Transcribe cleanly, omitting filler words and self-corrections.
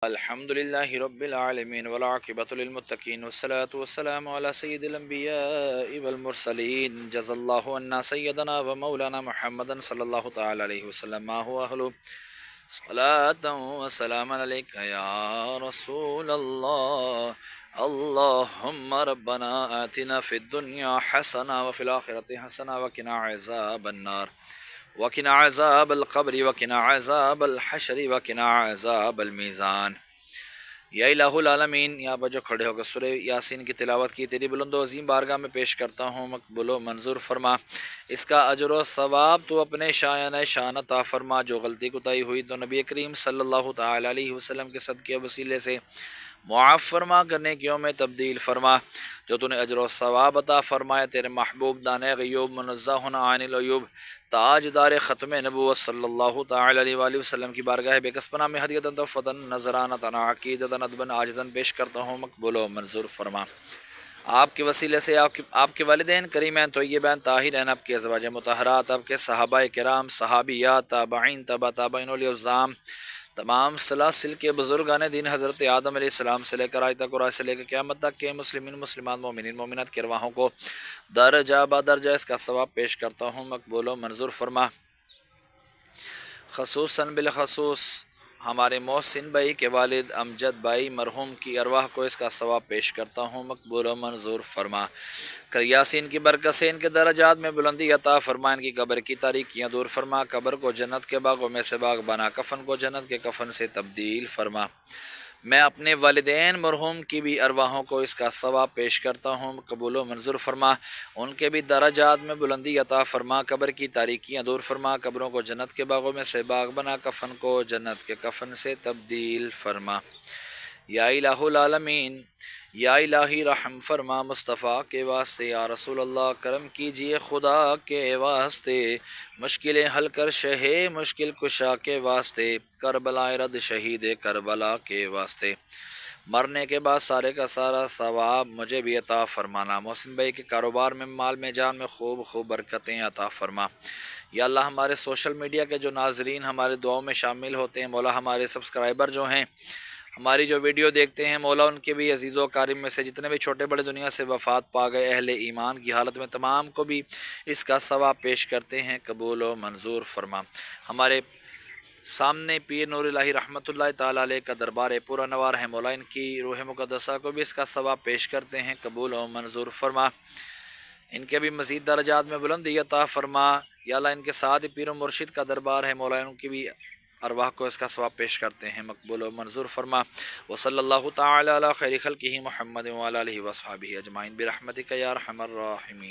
الحمد لله رب العالمين والعاقبة للمتقين والصلاة والسلام على سيد الأنبياء والمرسلين جزا الله عنا سيدنا ومولانا محمدا صلى الله تعالى عليه وسلم ما هو أهله صلاة وسلام عليك يا رسول الله. اللهم ربنا آتنا في الدنيا حسنة وفي الآخرة حسنة وقنا عذاب النار وقنا عذاب القبر وقنا عذاب الحشر وقنا عذاب المیزان. یا الہ العالمین، یہاں پر جو کھڑے ہو کر سورہ یاسین کی تلاوت کی تیری بلند و عظیم بارگاہ میں پیش کرتا ہوں، مقبول و منظور فرما. اس کا اجر و ثواب تو اپنے شان عطا فرما. جو غلطی کوتاہی ہوئی تو نبی کریم صلی اللہ تعالی علیہ وسلم کے صدقے وسیلے سے معاف فرما، کرنے کیوں میں تبدیل فرما. جو تو نے اجر و ثواب عطا فرمائے تیرے محبوب دانے غیوب منزہ عن العیوب تاجدار ختم نبوت صلی اللہ تعالی علیہ وآلہ وسلم کی بارگاہ بے کس پناہ میں ہدیۃ تحفۃ نذرانۃ عقیدۃ ادبا عاجزاً پیش کرتا ہوں، مقبول و منظور فرما. آپ کے وسیلے سے آپ کے والدین کریمین طیبین طاہرین، آپ کے ازواج مطہرات، آپ کے صحابہ کرام، صحابیات، تابعین، تبع تابعین، اولیاء الظام، تمام سلاسل کے بزرگان دین حضرت آدم علیہ السلام سے لے کر آج تک اور آج سے لے کر قیامت تک کے مسلمین مسلمان مومنین مومنات کے ارواحوں کو درجہ بدرجہ اس کا ثواب پیش کرتا ہوں، مقبول و منظور فرما. خصوصاً بالخصوص ہمارے محسن بھائی کے والد امجد بھائی مرحوم کی ارواح کو اس کا ثواب پیش کرتا ہوں، مقبول و منظور فرما. کر یاسین کی برکت سے ان کے درجات میں بلندی عطا فرما، ان کی قبر کی تاریکیاں دور فرما، قبر کو جنت کے باغوں میں سے باغ بنا، کفن کو جنت کے کفن سے تبدیل فرما. میں اپنے والدین مرحوم کی بھی ارواحوں کو اس کا ثواب پیش کرتا ہوں، قبول و منظور فرما. ان کے بھی درجات میں بلندی عطا فرما، قبر کی تاریکیاں دور فرما، قبروں کو جنت کے باغوں میں سے باغ بنا، کفن کو جنت کے کفن سے تبدیل فرما. یا الہ العالمین، یا الہی رحم فرما. مصطفیٰ کے واسطے یا رسول اللہ کرم کیجئے، خدا کے واسطے مشکلیں حل کر شہ مشکل کشا کے واسطے، کربلا رد شہید کربلا کے واسطے. مرنے کے بعد سارے کا سارا ثواب مجھے بھی عطا فرمانا. محسن بھائی کے کاروبار میں، مال میں، جان میں خوب برکتیں عطا فرما. یا اللہ ہمارے سوشل میڈیا کے جو ناظرین ہمارے دعاؤں میں شامل ہوتے ہیں، مولا ہمارے سبسکرائبر جو ہیں ہماری جو ویڈیو دیکھتے ہیں، مولا ان کے بھی عزیز و کارم میں سے جتنے بھی چھوٹے بڑے دنیا سے وفات پا گئے اہل ایمان کی حالت میں، تمام کو بھی اس کا ثواب پیش کرتے ہیں، قبول و منظور فرما. ہمارے سامنے پیر نور الہی رحمۃ اللہ تعالی علیہ کا دربار پورا نوار ہے، مولا ان کی روح مقدسہ کو بھی اس کا ثواب پیش کرتے ہیں، قبول و منظور فرما. ان کے بھی مزید درجات میں بلندی عطا فرما. یا اللہ ان کے ساتھ پیر و مرشد کا دربار ہے، مولا ان کی بھی ارواح کو اس کا ثواب پیش کرتے ہیں، مقبول و منظور فرما. وصلی اللہ تعالی علی خیر خلقہ محمد وعلی آلہ وصحبہ اجمعین برحمتک یا ارحم الراحمین.